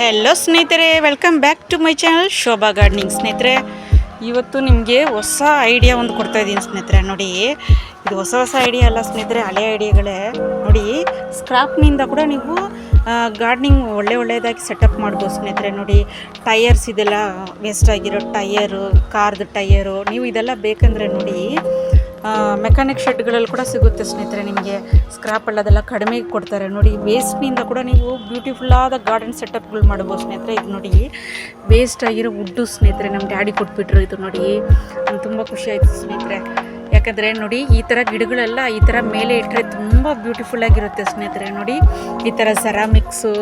Hello ಸ್ನೇಹಿತರೆ, welcome back to my channel Shobha gardening. ಸ್ನೇಹಿತರೆ, ಇವತ್ತು ನಿಮಗೆ ಹೊಸ ಐಡಿಯಾ ಒಂದು ಕೊಡ್ತಾ ಇದ್ದೀನಿ ಸ್ನೇಹಿತರೆ. ನೋಡಿ, ಇದು ಹೊಸ ಐಡಿಯಾ ಅಲ್ಲ ಸ್ನೇಹಿತರೆ, ಹಳೆ ಐಡಿಯಾಗಳೇ. ನೋಡಿ, ಸ್ಕ್ರಾಪ್ನಿಂದ ಕೂಡ ನೀವು ಗಾರ್ಡನಿಂಗ್ ಒಳ್ಳೆಯದಾಗಿ ಸೆಟಪ್ ಮಾಡ್ಬೋದು ಸ್ನೇಹಿತರೆ. ನೋಡಿ, ಟಯರ್ಸ್ ಇದೆಲ್ಲ ವೇಸ್ಟ್ ಆಗಿರೋ ಟಯರು, ಕಾರ್ದು ಟಯರು, ನೀವು ಇದೆಲ್ಲ ಬೇಕಂದರೆ ನೋಡಿ ಮೆಕ್ಯಾನಿಕ್ ಶೆಡ್ಗಳಲ್ಲಿ ಕೂಡ ಸಿಗುತ್ತೆ ಸ್ನೇಹಿತರೆ. ನಿಮಗೆ ಸ್ಕ್ರಾಪಲ್ಲಿ ಅದೆಲ್ಲ ಕಡಿಮೆಗೆ ಕೊಡ್ತಾರೆ. ನೋಡಿ, ವೇಸ್ಟ್ನಿಂದ ಕೂಡ ನೀವು ಬ್ಯೂಟಿಫುಲ್ಲಾದ ಗಾರ್ಡನ್ ಸೆಟಪ್ಗಳು ಮಾಡ್ಬೋದು ಸ್ನೇಹಿತರೆ. ಇದು ನೋಡಿ, ವೇಸ್ಟ್ ಆಗಿರೋ ವುಡ್ಡು ಸ್ನೇಹಿತರೆ, ನಮ್ಮ ಡ್ಯಾಡಿ ಕೊಟ್ಬಿಟ್ರು. ಇದು ನೋಡಿ, ನಂಗೆ ತುಂಬ ಖುಷಿ ಆಯಿತು ಸ್ನೇಹಿತರೆ. ಯಾಕಂದರೆ ನೋಡಿ, ಈ ಥರ ಗಿಡಗಳೆಲ್ಲ ಈ ಥರ ಮೇಲೆ ಇಟ್ಟರೆ ತುಂಬ ಬ್ಯೂಟಿಫುಲ್ಲಾಗಿರುತ್ತೆ ಸ್ನೇಹಿತರೆ. ನೋಡಿ, ಈ ಥರ ಸೆರಾಮಿಕ್ಸು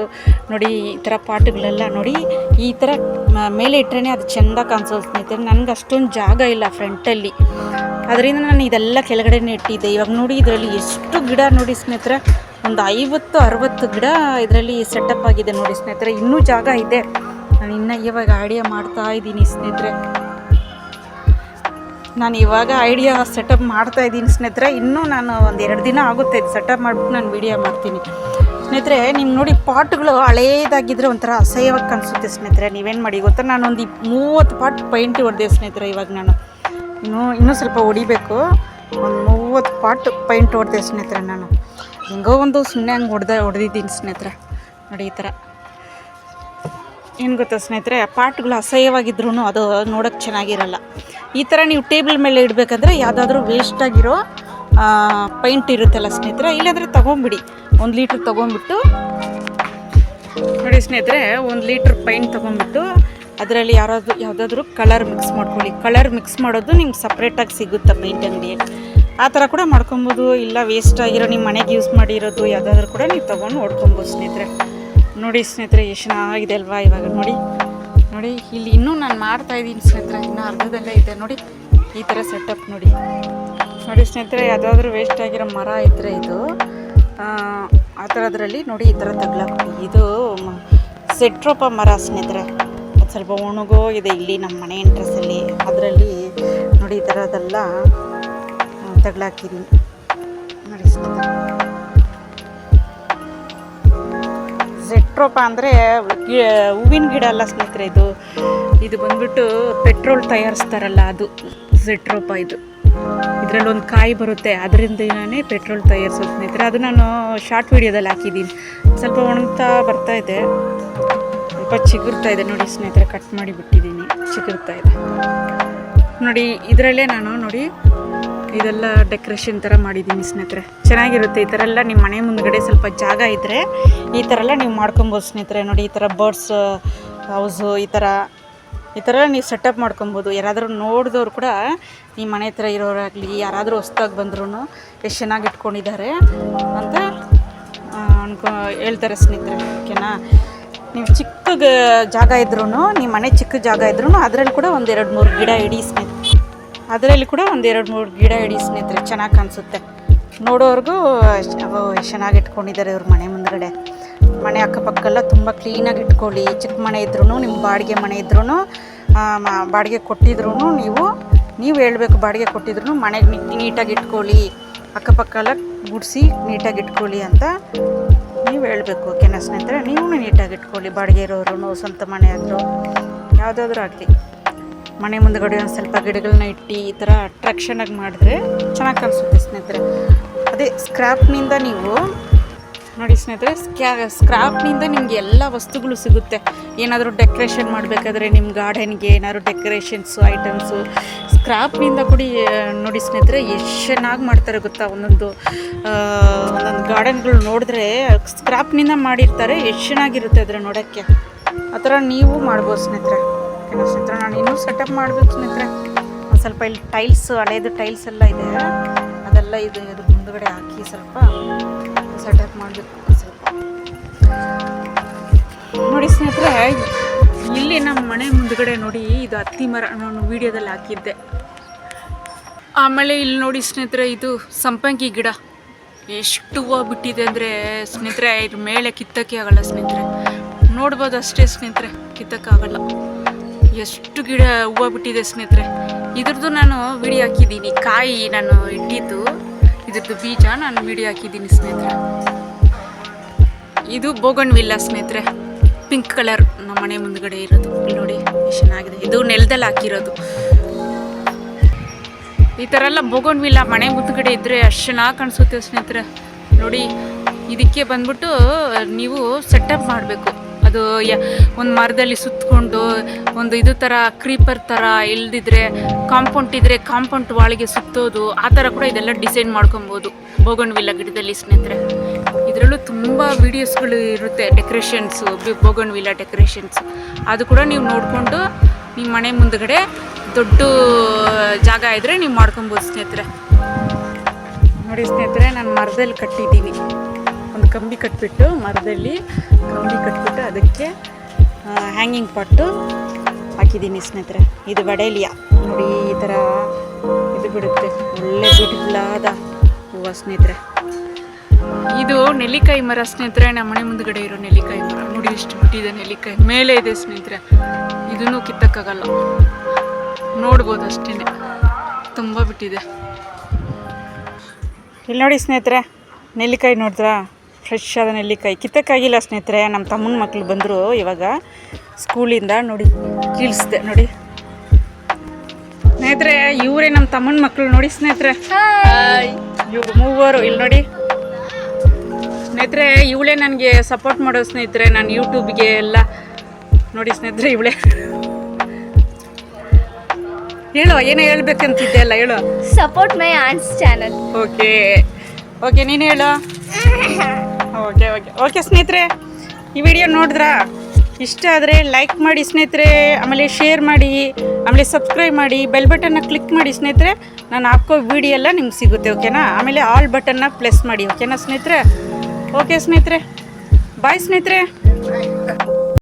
ನೋಡಿ, ಈ ಥರ ಪಾಟ್ಗಳೆಲ್ಲ ನೋಡಿ ಈ ಥರ ಮೇಲೆ ಇಟ್ಟರೆ ಅದು ಚೆಂದ ಕಾಣಿಸೋದು ಸ್ನೇಹಿತರೆ. ನನಗೆ ಅಷ್ಟೊಂದು ಜಾಗ ಇಲ್ಲ ಫ್ರಂಟಲ್ಲಿ, ಅದರಿಂದ ನಾನು ಇದೆಲ್ಲ ಕೆಳಗಡೆನೇ ಇಟ್ಟಿದ್ದೆ. ಇವಾಗ ನೋಡಿ, ಇದರಲ್ಲಿ ಎಷ್ಟು ಗಿಡ ನೋಡಿ ಸ್ನೇಹಿತರೆ, ಒಂದು 50-60 ಗಿಡ ಇದರಲ್ಲಿ ಸೆಟಪ್ ಆಗಿದೆ ನೋಡಿ ಸ್ನೇಹಿತರೆ. ಇನ್ನೂ ಜಾಗ ಇದೆ. ನಾನು ಇವಾಗ ಐಡಿಯಾ ಮಾಡ್ತಾ ಇದ್ದೀನಿ ಸ್ನೇಹಿತರೆ. ನಾನು ಇವಾಗ ಐಡಿಯಾ ಸೆಟಪ್ ಮಾಡ್ತಾ ಇದ್ದೀನಿ ಸ್ನೇಹಿತರೆ. ಇನ್ನೂ ನಾನು ಒಂದು 2 ದಿನ ಆಗುತ್ತೆ ಇದು ಸೆಟಪ್ ಮಾಡಿಬಿಟ್ಟು ನಾನು ವಿಡಿಯೋ ಮಾಡ್ತೀನಿ ಸ್ನೇಹಿತರೆ. ನಿಮ್ಗೆ ನೋಡಿ, ಪಾಟ್ಗಳು ಹಳೇದಾಗಿದ್ದರೆ ಒಂಥರ ಅಸಹ್ಯವಾಗಿ ಕಾಣಿಸುತ್ತೆ ಸ್ನೇಹಿತರೆ. ನೀವೇನು ಮಾಡಿ ಗೊತ್ತಾ, ನಾನೊಂದು 30 ಪಾಟ್ ಪೈಂಟ್ ಹೊಡೆದೆ ಸ್ನೇಹಿತರೆ. ಇವಾಗ ನಾನು ಇನ್ನೂ ಸ್ವಲ್ಪ ಹೊಡಿಬೇಕು. ಒಂದು 30 ಪಾಟ್ ಪೈಂಟ್ ಹೊಡೆದೆ ಸ್ನೇಹಿತರೆ. ನಾನು ಹೆಂಗೋ ಒಂದು ಸುಮ್ಮನೆ ಹಂಗೆ ಹೊಡೆದಿದ್ದೀನಿ ಸ್ನೇಹಿತರೆ. ನೋಡಿ, ಈ ಥರ ಏನು ಗೊತ್ತಾ ಸ್ನೇಹಿತರೆ, ಪಾಟ್ಗಳು ಅಸಹ್ಯವಾಗಿದ್ರೂ ಅದು ನೋಡೋಕ್ಕೆ ಚೆನ್ನಾಗಿರಲ್ಲ. ಈ ಥರ ನೀವು ಟೇಬಲ್ ಮೇಲೆ ಇಡಬೇಕಂದ್ರೆ ಯಾವುದಾದ್ರೂ ವೇಸ್ಟಾಗಿರೋ ಪೈಂಟ್ ಇರುತ್ತಲ್ಲ ಸ್ನೇಹಿತರೆ, ಇಲ್ಲಾಂದರೆ ತೊಗೊಂಬಿಡಿ. 1 ಲೀಟ್ರ್ ತೊಗೊಂಬಿಟ್ಟು ನೋಡಿ ಸ್ನೇಹಿತರೆ, 1 ಲೀಟ್ರ್ ಪೈಂಟ್ ತೊಗೊಂಬಿಟ್ಟು ಅದರಲ್ಲಿ ಯಾವುದಾದ್ರೂ ಕಲರ್ ಮಿಕ್ಸ್ ಮಾಡ್ಕೊಳ್ಳಿ. ಕಲರ್ ಮಿಕ್ಸ್ ಮಾಡೋದು ನಿಮ್ಗೆ ಸಪ್ರೇಟಾಗಿ ಸಿಗುತ್ತೆ ಪೈಂಟ್ ಅಂಗಡಿಯಲ್ಲಿ. ಆ ಥರ ಕೂಡ ಮಾಡ್ಕೊಬೋದು. ಇಲ್ಲ ವೇಸ್ಟ್ ಆಗಿರೋ ನಿಮ್ಮ ಮನೆಗೆ ಯೂಸ್ ಮಾಡಿರೋದು ಯಾವುದಾದ್ರೂ ಕೂಡ ನೀವು ತೊಗೊಂಡು ಹೊಡ್ಕೊಬೋದು ಸ್ನೇಹಿತರೆ. ನೋಡಿ ಸ್ನೇಹಿತರೆ, ಎಷ್ಟು ಚೆನ್ನಾಗಿದೆ ಅಲ್ವಾ. ಇವಾಗ ನೋಡಿ ಇಲ್ಲಿ ಇನ್ನೂ ನಾನು ಮಾಡ್ತಾಯಿದ್ದೀನಿ ಸ್ನೇಹಿತರೆ. ಇನ್ನೂ ಅರ್ಧದಲ್ಲೇ ಇದೆ ನೋಡಿ. ಈ ಥರ ಸೆಟಪ್ ನೋಡಿ ಸ್ನೇಹಿತರೆ. ಯಾವುದಾದ್ರೂ ವೇಸ್ಟ್ ಆಗಿರೋ ಮರ ಇದ್ದರೆ ಇದು ಆ ಥರದ್ರಲ್ಲಿ ನೋಡಿ ಈ ಥರ ತಗ್ಲಾಕ್ಬಿಡಿ. ಇದು ಸೆಟ್ರೋಪ ಮರ ಸ್ನೇಹಿತರೆ. ಅದು ಸ್ವಲ್ಪ ಒಣಗೋ ಇದೆ ಇಲ್ಲಿ ನಮ್ಮ ಮನೆ ಎಂಟ್ರೆಸಲ್ಲಿ. ಅದರಲ್ಲಿ ನೋಡಿ ಈ ಥರದ್ದೆಲ್ಲ ತಗ್ಲಾಕಿದ್ದೀನಿ ನೋಡಿ ಸ್ನೇಹಿತರೆ. ಸೆಟ್ರೋಪ ಅಂದರೆ ಹೂವಿನ ಗಿಡ ಅಲ್ಲ ಸ್ನೇಹಿತರೆ. ಇದು ಬಂದ್ಬಿಟ್ಟು ಪೆಟ್ರೋಲ್ ತಯಾರಿಸ್ತಾರಲ್ಲ, ಅದು ಸೆಟ್ರೋಪ. ಇದರಲ್ಲಿ ಒಂದು ಕಾಯಿ ಬರುತ್ತೆ, ಅದರಿಂದನೇ ಪೆಟ್ರೋಲ್ ತಯಾರಿಸೋದು ಸ್ನೇಹಿತರೆ. ಅದು ನಾನು ಶಾರ್ಟ್ ವೀಡಿಯೋದಲ್ಲಿ ಹಾಕಿದ್ದೀನಿ. ಸ್ವಲ್ಪ ಒಣಗ್ತಾ ಬರ್ತಾ ಇದೆ, ಸ್ವಲ್ಪ ಚಿಗುರ್ತಾ ಇದೆ ನೋಡಿ ಸ್ನೇಹಿತರೆ. ಕಟ್ ಮಾಡಿ ಬಿಟ್ಟಿದ್ದೀನಿ, ಚಿಗುರ್ತಾ ಇದೆ ನೋಡಿ. ಇದರಲ್ಲೇ ನಾನು ನೋಡಿ ಇದೆಲ್ಲ ಡೆಕೋರೇಷನ್ ಥರ ಮಾಡಿದ್ದೀನಿ ಸ್ನೇಹಿತರೆ. ಚೆನ್ನಾಗಿರುತ್ತೆ. ಈ ಥರ ಎಲ್ಲ ನಿಮ್ಮ ಮನೆ ಮುಂದ್ಗಡೆ ಸ್ವಲ್ಪ ಜಾಗ ಇದ್ದರೆ ಈ ಥರ ಎಲ್ಲ ನೀವು ಮಾಡ್ಕೊಬೋದು ಸ್ನೇಹಿತರೆ. ನೋಡಿ, ಈ ಥರ ಬರ್ಡ್ಸ್ ಹೌಸು ಈ ಥರ ನೀವು ಸೆಟಪ್ ಮಾಡ್ಕೊಬೋದು. ಯಾರಾದರೂ ನೋಡಿದವ್ರು ಕೂಡ ನಿಮ್ಮ ಮನೆ ಹತ್ರ ಇರೋರಾಗಲಿ ಯಾರಾದರೂ ಹೊಸ್ದಾಗಿ ಬಂದ್ರೂ ಎಷ್ಟು ಚೆನ್ನಾಗಿ ಇಟ್ಕೊಂಡಿದ್ದಾರೆ ಅಂತ ಹೇಳ್ತಾರೆ ಸ್ನೇಹಿತರೆ. ಓಕೆನಾ, ನೀವು ಚಿಕ್ಕ ಜಾಗ ಇದ್ರೂ, ನಿಮ್ಮ ಮನೆ ಚಿಕ್ಕ ಜಾಗ ಇದ್ರೂ ಅದರಲ್ಲಿ ಕೂಡ ಒಂದು 2-3 ಗಿಡ ಇಡಿ ಸ್ನೇಹಿತರೆ. ಅದರಲ್ಲಿ ಕೂಡ ಒಂದು 2-3 ಗಿಡ ಇಡಿ ಸ್ನೇಹಿತರೆ. ಚೆನ್ನಾಗಿ ಕಾಣಿಸುತ್ತೆ ನೋಡೋರ್ಗೂ. ಚೆನ್ನಾಗಿ ಇಟ್ಕೊಂಡಿದ್ದಾರೆ ಇವ್ರ ಮನೆ ಮುಂದ್ಗಡೆ. ಮನೆ ಅಕ್ಕಪಕ್ಕೆಲ್ಲ ತುಂಬ ಕ್ಲೀನಾಗಿ ಇಟ್ಕೊಳ್ಳಿ. ಚಿಕ್ಕ ಮನೆ ಇದ್ರೂ, ನಿಮ್ಮ ಬಾಡಿಗೆ ಮನೆ ಇದ್ರೂ, ಬಾಡಿಗೆ ಕೊಟ್ಟಿದ್ರೂ ನೀವು ಹೇಳಬೇಕು. ಬಾಡಿಗೆ ಕೊಟ್ಟಿದ್ರು ಮನೆಗೆ ನೀಟಾಗಿ ಇಟ್ಕೊಳ್ಳಿ, ಅಕ್ಕಪಕ್ಕೆಲ್ಲ ಗುಡಿಸಿ ನೀಟಾಗಿ ಇಟ್ಕೊಳ್ಳಿ ಅಂತ ನೀವು ಹೇಳಬೇಕು. ಓಕೆನಾ ಸ್ನೇಹಿತರೆ, ನೀವು ನೀಟಾಗಿ ಇಟ್ಕೊಳ್ಳಿ. ಬಾಡಿಗೆ ಇರೋರು, ಸ್ವಂತ ಮನೆ ಆದರೂ ಯಾವುದಾದ್ರೂ ಆಗಲಿ, ಮನೆ ಮುಂದುಗಡೆ ಒಂದು ಸ್ವಲ್ಪ ಗಿಡಗಳನ್ನ ಇಟ್ಟು ಈ ಥರ ಅಟ್ರಾಕ್ಷನಾಗಿ ಮಾಡಿದ್ರೆ ಚೆನ್ನಾಗಿ ಕಾಣಿಸುತ್ತೆ ಸ್ನೇಹಿತರೆ. ಅದೇ ಸ್ಕ್ರಾಪ್ನಿಂದ ನೀವು ನೋಡಿ ಸ್ನೇಹಿತರೆ, ಸ್ಕ್ರಾಪ್ನಿಂದ ನಿಮಗೆ ಎಲ್ಲ ವಸ್ತುಗಳು ಸಿಗುತ್ತೆ. ಏನಾದರೂ ಡೆಕೋರೇಷನ್ ಮಾಡಬೇಕಾದ್ರೆ ನಿಮ್ಮ ಗಾರ್ಡನ್ಗೆ ಏನಾದರೂ ಡೆಕೋರೇಷನ್ಸು ಐಟಮ್ಸು ಸ್ಕ್ರಾಪ್ನಿಂದ ಕೂಡ ನೋಡಿ ಸ್ನೇಹಿತರೆ. ಎಷ್ಟು ಚೆನ್ನಾಗಿ ಮಾಡ್ತಾರೆ ಗೊತ್ತಾ. ಒಂದೊಂದು ಗಾರ್ಡನ್ಗಳು ನೋಡಿದ್ರೆ ಸ್ಕ್ರಾಪ್ನಿಂದ ಮಾಡಿರ್ತಾರೆ. ಎಷ್ಟು ಚೆನ್ನಾಗಿರುತ್ತೆ ಅದರ ನೋಡೋಕ್ಕೆ. ಆ ಥರ ನೀವು ಮಾಡ್ಬೋದು ಸ್ನೇಹಿತರೆ. ಓಕೆನಾ ಸ್ನೇಹಿತರೆ, ನಾನು ಇನ್ನೂ ಸೆಟಪ್ ಮಾಡಬೇಕು ಸ್ನೇಹಿತರೆ. ಒಂದು ಸ್ವಲ್ಪ ಇಲ್ಲಿ ಟೈಲ್ಸ್, ಹಳೇದು ಟೈಲ್ಸ್ ಎಲ್ಲ ಇದೆ, ಅದೆಲ್ಲ ಇದ್ರ ಮುಂದುಗಡೆ ಹಾಕಿ ಸ್ವಲ್ಪ ಸೆಟಪ್ ಮಾಡಬೇಕು. ಸ್ವಲ್ಪ ನೋಡಿ ಸ್ನೇಹಿತರೆ, ಇಲ್ಲಿ ನಮ್ಮ ಮನೆ ಮುಂದುಗಡೆ ನೋಡಿ ಇದು ಹತ್ತಿ ಮರ ನಾನು ವೀಡಿಯೋದಲ್ಲಿ ಹಾಕಿದ್ದೆ. ಆಮೇಲೆ ಇಲ್ಲಿ ನೋಡಿ ಸ್ನೇಹಿತರೆ, ಇದು ಸಂಪಂಗಿ ಗಿಡ ಎಷ್ಟು ಹೂವು ಬಿಟ್ಟಿದೆ ಅಂದರೆ ಸ್ನೇಹಿತರೆ, ಇದ್ರ ಮೇಲೆ ಕಿತ್ತಕ್ಕೆ ಆಗಲ್ಲ ಸ್ನೇಹಿತರೆ. ನೋಡ್ಬೋದು ಅಷ್ಟೇ ಸ್ನೇಹಿತರೆ, ಕಿತ್ತಕ್ಕಾಗಲ್ಲ. ಎಷ್ಟು ಗಿಡ ಹೂವು ಬಿಟ್ಟಿದೆ ಸ್ನೇಹಿತರೆ. ಇದ್ರದ್ದು ನಾನು ವಿಡಿಯೋ ಹಾಕಿದ್ದೀನಿ. ಕಾಯಿ ನಾನು ಇಟ್ಟಿದ್ದು, ಇದ್ರದ್ದು ಬೀಜ ನಾನು ವಿಡಿಯೋ ಹಾಕಿದ್ದೀನಿ ಸ್ನೇಹಿತರೆ. ಇದು ಬೋಗನ್ವಿಲ್ಲ ಸ್ನೇಹಿತರೆ. ಪಿಂಕ್ ಕಲರ್ ನಮ್ಮ ಮನೆ ಮುಂದ್ಗಡೆ ಇರೋದು. ಇಲ್ಲಿ ನೋಡಿ ಎಷ್ಟು ಚೆನ್ನಾಗಿದೆ. ಇದು ನೆಲದಲ್ಲಿ ಹಾಕಿರೋದು. ಈ ಥರ ಎಲ್ಲ ಬೋಗನ್ವಿಲ್ಲ ಮನೆ ಮುಂದ್ಗಡೆ ಇದ್ದರೆ ಅಷ್ಟು ಚೆನ್ನಾಗಿ ಕಾಣಿಸುತ್ತೆ ಸ್ನೇಹಿತರೆ. ನೋಡಿ ಇದಕ್ಕೆ ಬಂದ್ಬಿಟ್ಟು ನೀವು ಸೆಟಪ್ ಮಾಡಬೇಕು. ಅದು ಒಂದು ಮರದಲ್ಲಿ ಸುತ್ತಕೊಂಡು ಒಂದು ಇದು ಥರ ಕ್ರೀಪರ್ ಥರ ಇಲ್ದಿದ್ರೆ ಕಾಂಪೌಂಡ್ ಇದ್ದರೆ ಕಾಂಪೌಂಡ್ ಒಳಗೆ ಸುತ್ತೋದು, ಆ ಥರ ಕೂಡ ಇದೆಲ್ಲ ಡಿಸೈನ್ ಮಾಡ್ಕೊಬೋದು ಬೋಗನ್ವಿಲ್ಲ ಗಿಡದಲ್ಲಿ ಸ್ನೇಹಿತರೆ. ಇದರಲ್ಲೂ ತುಂಬ ವೀಡಿಯೋಸ್ಗಳು ಇರುತ್ತೆ, ಡೆಕೋರೇಷನ್ಸು, ಬೋಗನ್ವಿಲ್ಲ ಡೆಕೋರೇಷನ್ಸ್. ಅದು ಕೂಡ ನೀವು ನೋಡಿಕೊಂಡು ನಿಮ್ಮ ಮನೆ ಮುಂದ್ಗಡೆ ದೊಡ್ಡ ಜಾಗ ಇದ್ದರೆ ನೀವು ಮಾಡ್ಕೊಬೋದು ಸ್ನೇಹಿತರೆ. ನೋಡಿ ಸ್ನೇಹಿತರೆ, ನಾನು ಮರದಲ್ಲಿ ಕಟ್ಟಿದ್ದೀನಿ. ಒಂದು ಕಂಬಿ ಕಟ್ಬಿಟ್ಟು ಮರದಲ್ಲಿ ಕಂಬಿ ಕಟ್ಬಿಟ್ಟು ಅದಕ್ಕೆ ಹ್ಯಾಂಗಿಂಗ್ ಪಾಟು ಹಾಕಿದ್ದೀನಿ ಸ್ನೇಹಿತರೆ. ಇದು ವಡೇಲಿಯಾ ನೋಡಿ, ಈ ಥರ ಇದು ಬಿಡುತ್ತೆ, ಒಳ್ಳೆ ಬ್ಯೂಟಿಫುಲ್ ಆದ ಹೂವು ಸ್ನೇಹಿತರೆ. ಇದು ನೆಲ್ಲಿಕಾಯಿ ಮರ ಸ್ನೇಹಿತರೆ, ನಮ್ಮ ಮನೆ ಮುಂದ್ಗಡೆ ಇರೋ ನೆಲ್ಲಿಕಾಯಿ ಮರ. ನೋಡಿ ಎಷ್ಟು ಬಿಟ್ಟಿದೆ ನೆಲ್ಲಿಕಾಯಿ, ಮೇಲೆ ಇದೆ ಸ್ನೇಹಿತರೆ. ಇದನ್ನು ಕಿತ್ತಕ್ಕಾಗಲ್ಲ, ನೋಡ್ಬೋದು ಅಷ್ಟೇ, ತುಂಬ ಬಿಟ್ಟಿದೆ. ಇಲ್ಲಿ ನೋಡಿ ಸ್ನೇಹಿತರೆ, ನೆಲ್ಲಿಕಾಯಿ ನೋಡಿದ್ರಾ, ಫ್ರೆಶ್ ಆದ ನೆಲ್ಲಿಕಾಯಿ. ಕಿತ್ತಕ್ಕಾಗಿಲ್ಲ ಸ್ನೇಹಿತರೆ. ನಮ್ಮ ತಮ್ಮನ ಮಕ್ಕಳು ಬಂದರು ಇವಾಗ ಸ್ಕೂಲಿಂದ, ನೋಡಿ ಕೀಳಿಸ್ದೆ ನೋಡಿ ಸ್ನೇಹಿತರೆ. ಇವರೇ ನಮ್ಮ ತಮ್ಮನ ಮಕ್ಕಳು ನೋಡಿ ಸ್ನೇಹಿತರೆ, ಇವ್ರು ಮೂವರು. ಇಲ್ಲಿ ನೋಡಿ ಸ್ನೇಹಿತರೆ, ಇವಳೇ ನನಗೆ ಸಪೋರ್ಟ್ ಮಾಡೋದು ಸ್ನೇಹಿತರೆ, ನಾನು ಯೂಟ್ಯೂಬ್ಗೆ ಎಲ್ಲ. ನೋಡಿ ಸ್ನೇಹಿತರೆ, ಇವಳೇ. ಹೇಳು, ಏನೋ ಹೇಳ್ಬೇಕಂತಿದ್ದೆ ಅಲ್ಲ, ಹೇಳು. ಸಪೋರ್ಟ್ ಮೈ ಆಂಟ್ಸ್ ಚಾನಲ್. ಓಕೆ ಓಕೆ, ನೀನು ಹೇಳು. ಓಕೆ ಓಕೆ ಓಕೆ ಸ್ನೇಹಿತರೆ, ಈ ವಿಡಿಯೋ ನೋಡಿದ್ರಾ? ಇಷ್ಟ ಆದರೆ ಲೈಕ್ ಮಾಡಿ ಸ್ನೇಹಿತರೆ, ಆಮೇಲೆ ಶೇರ್ ಮಾಡಿ, ಆಮೇಲೆ ಸಬ್ಸ್ಕ್ರೈಬ್ ಮಾಡಿ, ಬೆಲ್ ಬಟನ್ನ ಕ್ಲಿಕ್ ಮಾಡಿ ಸ್ನೇಹಿತರೆ. ನಾನು ಹಾಕೋ ವಿಡಿಯೋ ಎಲ್ಲ ನಿಮ್ಗೆ ಸಿಗುತ್ತೆ, ಓಕೆನಾ? ಆಮೇಲೆ ಆಲ್ ಬಟನ್ನ ಪ್ರೆಸ್ ಮಾಡಿ, ಓಕೆನಾ ಸ್ನೇಹಿತರೆ? ಓಕೆ ಸ್ನೇಹಿತರೆ, ಬಾಯ್ ಸ್ನೇಹಿತರೆ.